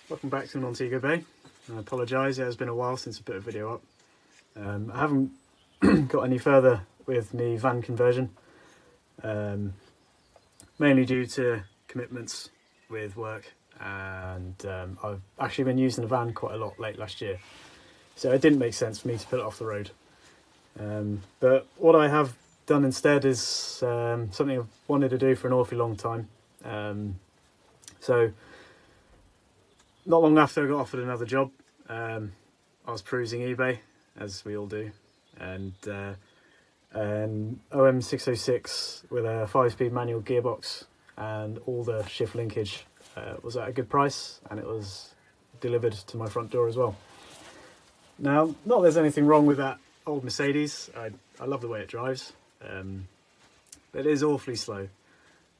Welcome back to Montego Bay. I apologise, it has been a while since I put a video up. I haven't got any further with my van conversion, mainly due to commitments with work, and I've actually been using the van quite a lot late last year, so it didn't make sense for me to put it off the road. But what I have done instead is something I've wanted to do for an awfully long time. So not long after I got offered another job, I was perusing eBay, as we all do, and an om606 with a 5-speed manual gearbox and all the shift linkage was at a good price, and it was delivered to my front door as well. Now, not that there's anything wrong with that old Mercedes. I love the way it drives, but it is awfully slow,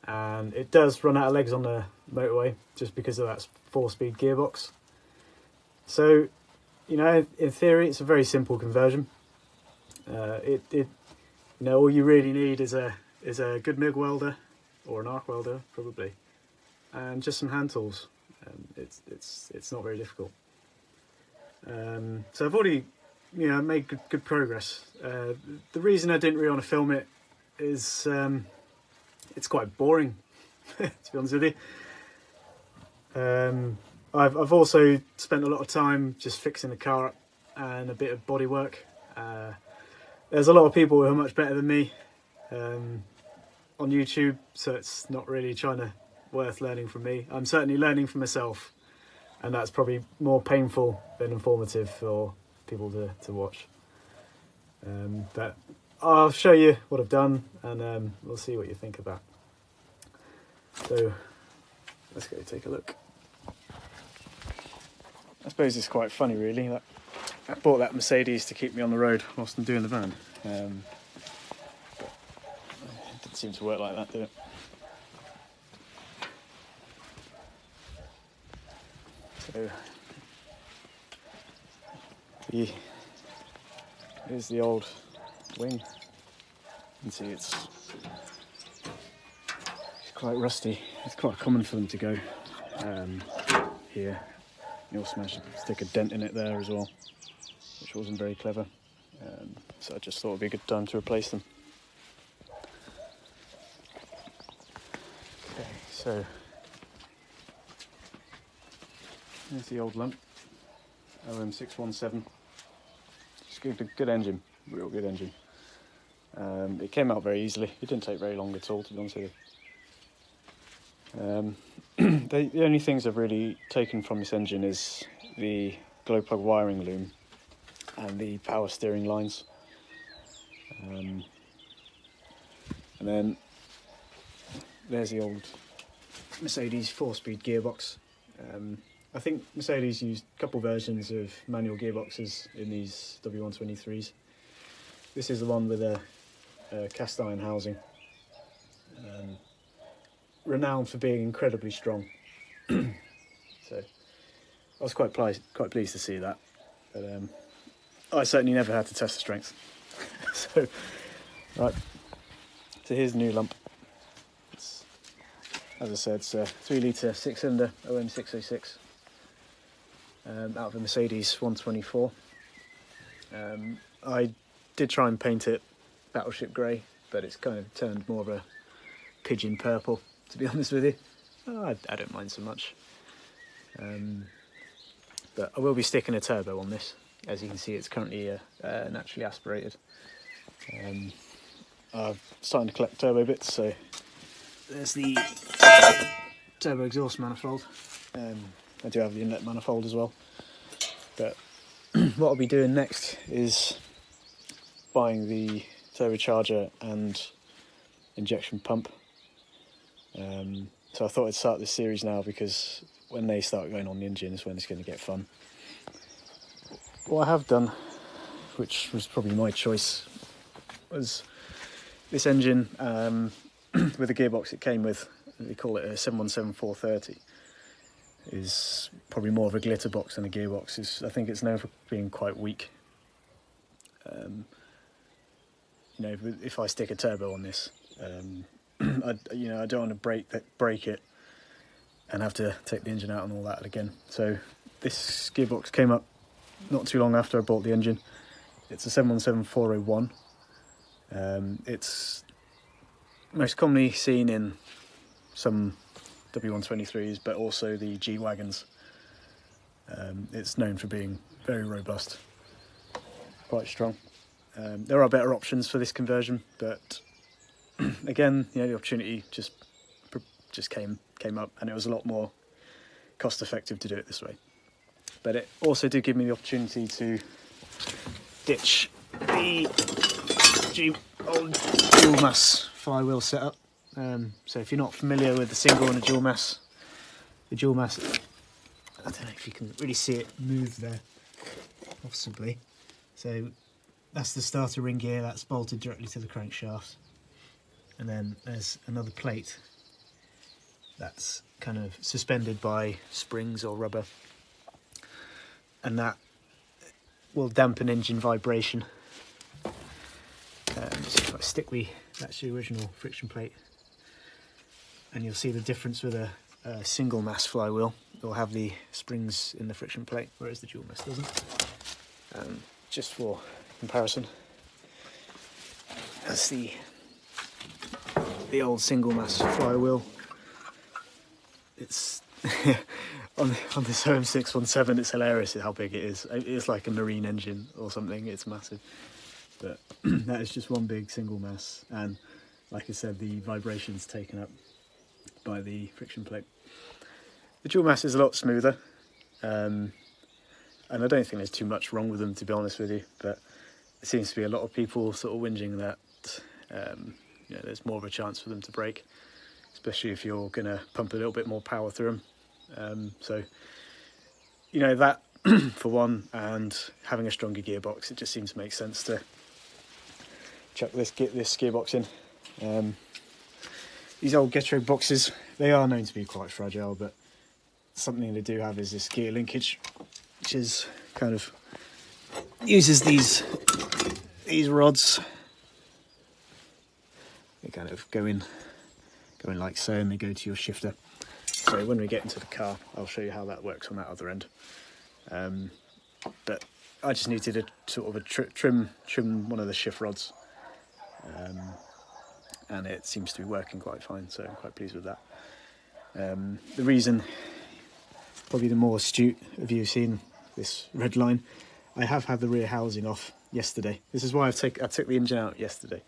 and it does run out of legs on the motorway just because of that 4-speed gearbox. So, you know, in theory it's a very simple conversion. You know, all you really need is a good MIG welder, or an arc welder probably, and just some hand tools. It's not very difficult. So I've already, you know, made good progress. The reason I didn't really want to film it is it's quite boring, to be honest with you. I've also spent a lot of time just fixing the car up and a bit of body work. There's a lot of people who are much better than me on YouTube, so it's not really worth learning from me. I'm certainly learning from myself, and that's probably more painful than informative for people to watch. But I'll show you what I've done, and we'll see what you think of that. So let's go take a look. I suppose it's quite funny really that I bought that Mercedes to keep me on the road whilst I'm doing the van. But it didn't seem to work like that, did it? So here's the old wing. You can see it's quite rusty. It's quite common for them to go here. You also managed to stick a dent in it there as well, which wasn't very clever. So I just thought it'd be a good time to replace them. Okay, so there's the old lump, om617. It's a good engine, real good engine. It came out very easily. It didn't take very long at all, to be honest with you. The only things I've really taken from this engine is the glow plug wiring loom and the power steering lines. And then there's the old Mercedes 4-speed gearbox. I think Mercedes used a couple versions of manual gearboxes in these W123s. This is the one with a cast iron housing. Renowned for being incredibly strong. So I was quite pleased to see that, but I certainly never had to test the strength. So right, so here's the new lump. It's, as I said, it's a 3-litre 6-cylinder om606 out of a Mercedes 124. I did try and paint it battleship grey, but it's kind of turned more of a pigeon purple, to be honest with you. I don't mind so much. But I will be sticking a turbo on this. As you can see, it's currently naturally aspirated. I'm starting to collect turbo bits, so there's the turbo exhaust manifold. I do have the inlet manifold as well. But what I'll be doing next is buying the turbocharger and injection pump. So I thought I'd start this series now, because when they start going on the engine is when it's going to get fun. What I have done, which was probably my choice, was this engine with the gearbox it came with. They call it a 717-430. Is probably more of a glitter box than a gearbox. I think it's known for being quite weak. You know, if I stick a turbo on this, I don't want to break it and have to take the engine out and all that again. So this gearbox came up not too long after I bought the engine. It's a 717401. It's most commonly seen in some W123s, but also the G-Wagons. It's known for being very robust, quite strong. There are better options for this conversion, but again, the opportunity just came up, and it was a lot more cost effective to do it this way. But it also did give me the opportunity to ditch the old dual mass flywheel setup. So if you're not familiar with the single and the dual mass, I don't know if you can really see it move there, possibly. So that's the starter ring gear, that's bolted directly to the crankshaft. And then there's another plate that's kind of suspended by springs or rubber, and that will dampen engine vibration. So if I stick that's the original friction plate, and you'll see the difference with a single mass flywheel. It'll have the springs in the friction plate, whereas the dual mass doesn't. Just for comparison, that's the old single mass flywheel. It's on this om617, it's hilarious how big it is. It's like a marine engine or something. It's massive, but that is just one big single mass, and like I said, the vibration's taken up by the friction plate. The dual mass is a lot smoother, and I don't think there's too much wrong with them, to be honest with you, but there seems to be a lot of people sort of whinging that there's more of a chance for them to break, especially if you're going to pump a little bit more power through them. So that for one, and having a stronger gearbox, it just seems to make sense to chuck this gearbox in. These old Getro boxes, they are known to be quite fragile, but something they do have is this gear linkage, which is kind of uses these rods. They kind of go in like so, and they go to your shifter. So when we get into the car, I'll show you how that works on that other end. But I just needed a sort of a trim one of the shift rods, and it seems to be working quite fine, so I'm quite pleased with that. The reason, probably the more astute of you seen this red line, I have had the rear housing off yesterday. This is why I took the engine out yesterday,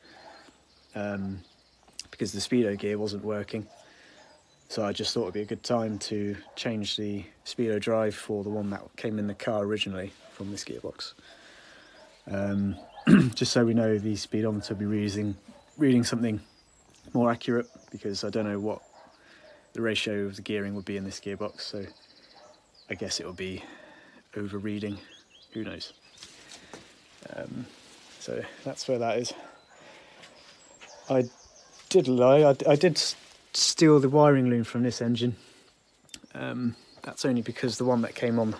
because the speedo gear wasn't working. So I just thought it'd be a good time to change the speedo drive for the one that came in the car originally from this gearbox. Just so we know the speedometer will be reading something more accurate, because I don't know what the ratio of the gearing would be in this gearbox, so I guess it will be over reading, who knows. So that's where that is. I did lie, I did steal the wiring loom from this engine. That's only because the one that came on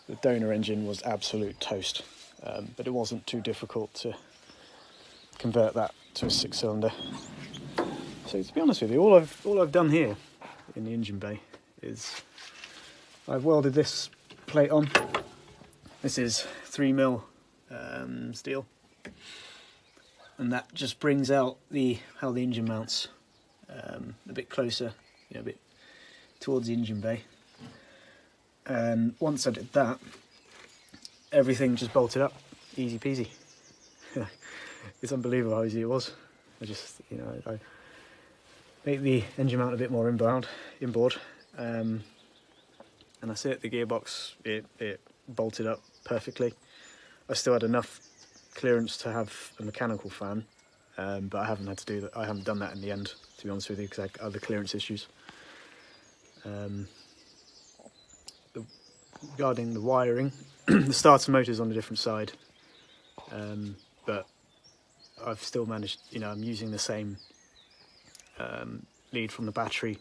the donor engine was absolute toast, but it wasn't too difficult to convert that to a 6-cylinder. So to be honest with you, all I've done here in the engine bay is I've welded this plate on. This is 3mm steel, and that just brings out how the engine mounts a bit closer, a bit towards the engine bay. And once I did that, everything just bolted up, easy peasy. It's unbelievable how easy it was. I make the engine mount a bit more inboard, and that's it. The gearbox, it bolted up perfectly. I still had enough clearance to have a mechanical fan, but I haven't had to do that. I haven't done that in the end, to be honest with you, because I had other clearance issues. Regarding the wiring, the starter motor's on a different side, but I've still managed, I'm using the same lead from the battery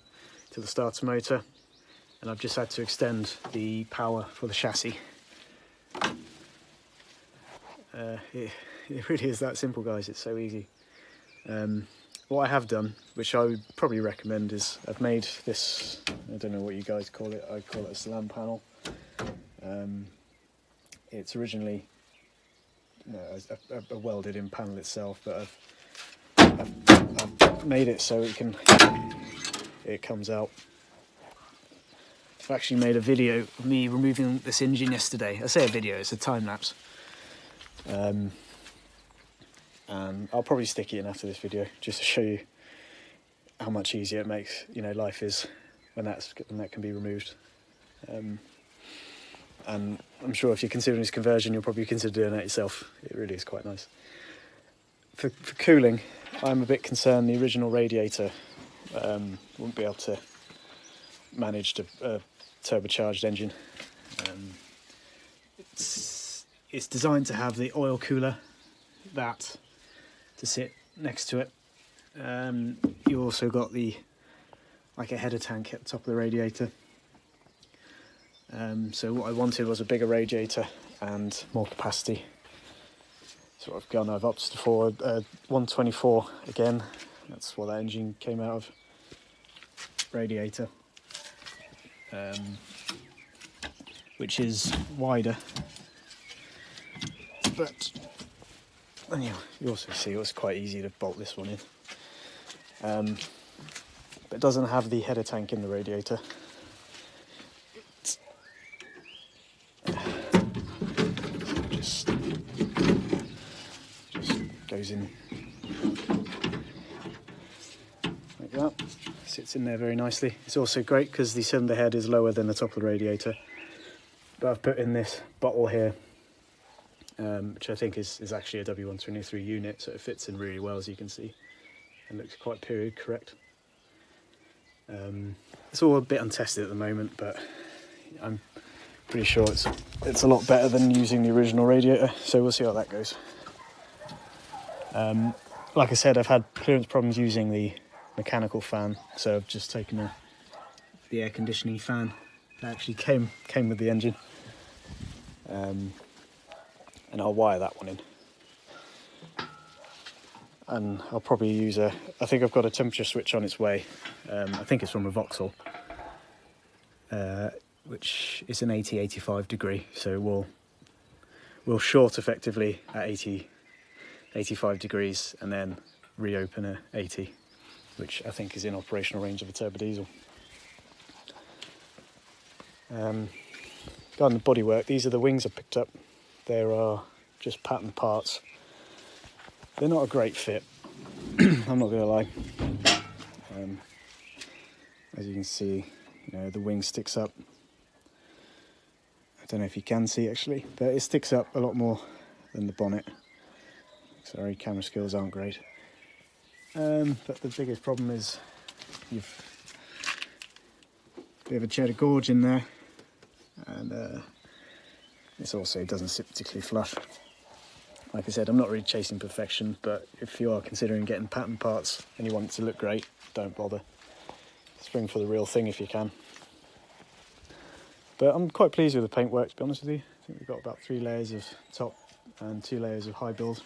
to the starter motor, and I've just had to extend the power for the chassis. It really is that simple, guys. It's so easy. what I have done, which I would probably recommend, is I've made this, I don't know what you guys call it, I call it a slam panel. It's originally a welded in panel itself, but I've made it so it comes out. I've actually made a video of me removing this engine yesterday. I say a video, it's a time lapse. And I'll probably stick it in after this video just to show you how much easier it makes, life is when that can be removed. And I'm sure if you're considering this conversion, you'll probably consider doing that yourself. It really is quite nice. For cooling, I'm a bit concerned the original radiator wouldn't be able to manage a turbocharged engine. It's designed to have the oil cooler to sit next to it. You also got like a header tank at the top of the radiator. So what I wanted was a bigger radiator and more capacity. So what I've opted for a 124 again. That's what that engine came out of. Radiator, which is wider, but you also see it was quite easy to bolt this one in. But it doesn't have the header tank in the radiator. Just goes in like that. Sits in there very nicely. It's also great because the cylinder head is lower than the top of the radiator. But I've put in this bottle here, which I think is actually a W123 unit, so it fits in really well, as you can see, and looks quite period correct. It's all a bit untested at the moment, but I'm pretty sure it's a lot better than using the original radiator, so we'll see how that goes. Like I said, I've had clearance problems using the mechanical fan, so I've just taken the air conditioning fan that actually came with the engine, and I'll wire that one in. And I'll probably use I think I've got a temperature switch on its way. I think it's from a Vauxhall, which is an 80-85 degree, so we'll short effectively at 80-85 degrees and then reopen at 80, which I think is in operational range of a turbo diesel. Regarding the bodywork, these are the wings I picked up. There are just pattern parts. They're not a great fit, I'm not going to lie. As you can see, the wing sticks up. I don't know if you can see actually, but it sticks up a lot more than the bonnet. Sorry, camera skills aren't great. But the biggest problem is you've a bit of a cheddar gorge in there, and this also doesn't sit particularly flush. Like I said, I'm not really chasing perfection, but if you are considering getting pattern parts and you want it to look great, don't bother. Spring for the real thing if you can. But I'm quite pleased with the paintwork, to be honest with you. I think we've got about 3 layers of top and 2 layers of high build,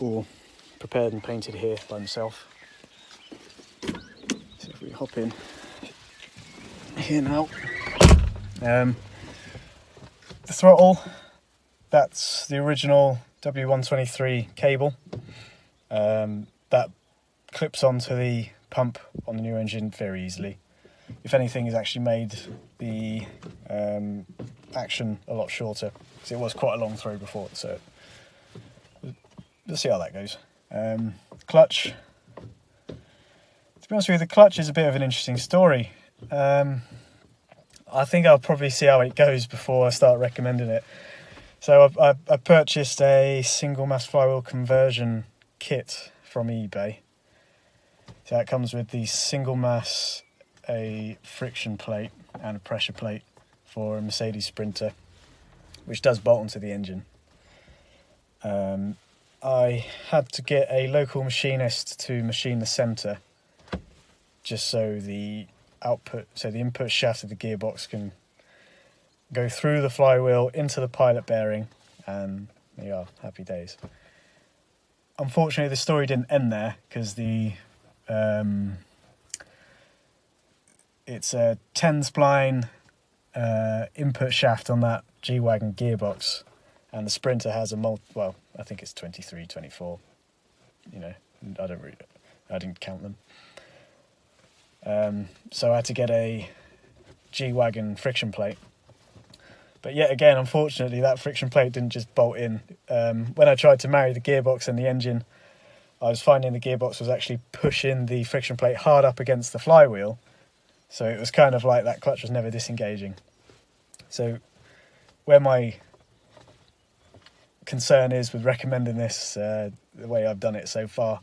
all prepared and painted here by myself. So if we hop in here now, the throttle, that's the original W123 cable. That clips onto the pump on the new engine very easily. If anything, it's actually made the action a lot shorter, because it was quite a long throw before, so we'll see how that goes. Clutch. To be honest with you, the clutch is a bit of an interesting story. I think I'll probably see how it goes before I start recommending it. So I purchased a single mass flywheel conversion kit from eBay. So that comes with the single mass, a friction plate and a pressure plate for a Mercedes Sprinter, which does bolt onto the engine. I had to get a local machinist to machine the centre, just so the input shaft of the gearbox can go through the flywheel into the pilot bearing, and there you are, happy days. unfortunately the story didn't end there, because it's a 10 spline input shaft on that G-Wagon gearbox, and the Sprinter has a well, I think it's 23, 24, you know, I didn't count them. So I had to get a G-Wagon friction plate. But yet again, unfortunately, that friction plate didn't just bolt in. When I tried to marry the gearbox and the engine, I was finding the gearbox was actually pushing the friction plate hard up against the flywheel. So it was kind of like that clutch was never disengaging. So where my concern is with recommending this, the way I've done it so far,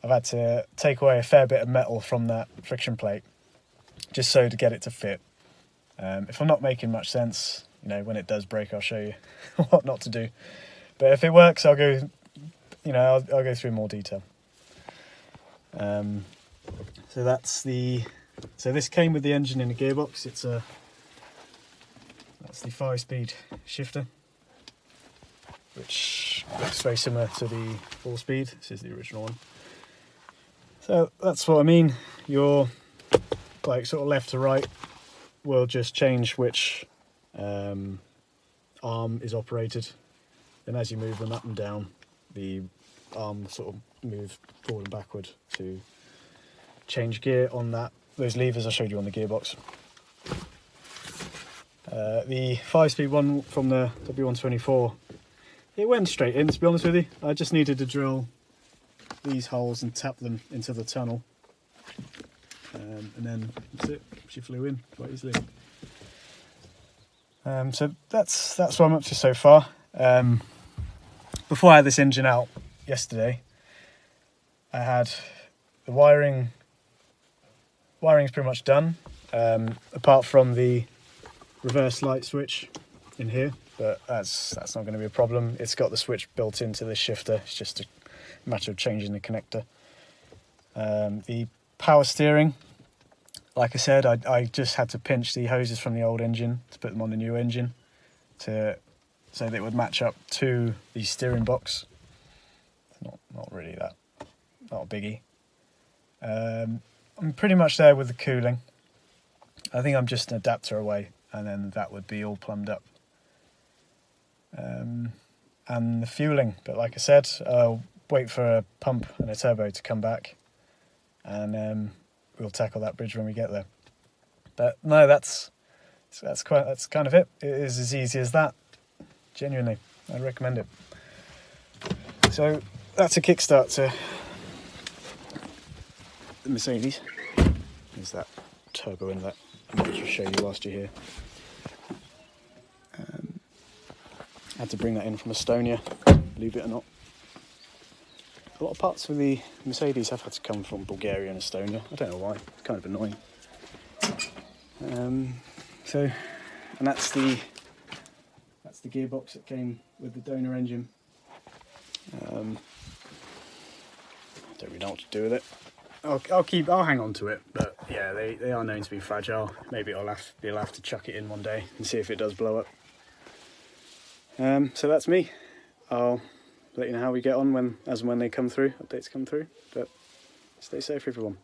I've had to take away a fair bit of metal from that friction plate, just so to get it to fit. If I'm not making much sense, you know, when it does break, I'll show you what not to do. But if it works, I'll go, you know, I'll go through more detail. So this came with the engine in the gearbox. That's the 5-speed shifter, which looks very similar to the 4-speed. This is the original one. So that's what I mean. Your like sort of left to right will just change which arm is operated, and as you move them up and down, the arm sort of move forward and backward to change gear on those levers I showed you on the gearbox. The 5-speed one from the W123, it went straight in, to be honest with you. I just needed to drill these holes and tap them into the tunnel, and then that's it. She flew in quite easily. So that's what I'm up to so far. Before I had this engine out yesterday, I had the wiring's pretty much done, apart from the reverse light switch in here, but that's not going to be a problem. It's got the switch built into the shifter. It's just a matter of changing the connector. The power steering, like I said, I just had to pinch the hoses from the old engine to put them on the new engine, so that it would match up to the steering box. Not really not a biggie. I'm pretty much there with the cooling. I think I'm just an adapter away, and then that would be all plumbed up. And the fueling, but like I said, I'll wait for a pump and a turbo to come back, and we'll tackle that bridge when we get there. But no, that's kind of it. It is as easy as that. Genuinely, I'd recommend it. So that's a kickstart to the Mercedes. There's that turbo in that. I'm going to show you whilst you're here. I had to bring that in from Estonia, believe it or not. A lot of parts for the Mercedes have had to come from Bulgaria and Estonia. I don't know why. It's kind of annoying. And that's the gearbox that came with the donor engine. I don't really know what to do with it. I'll hang on to it, but yeah, they are known to be fragile. Maybe you'll have to chuck it in one day and see if it does blow up. So that's me. I'll let you know how we get on when they come through, updates come through. But stay safe, everyone.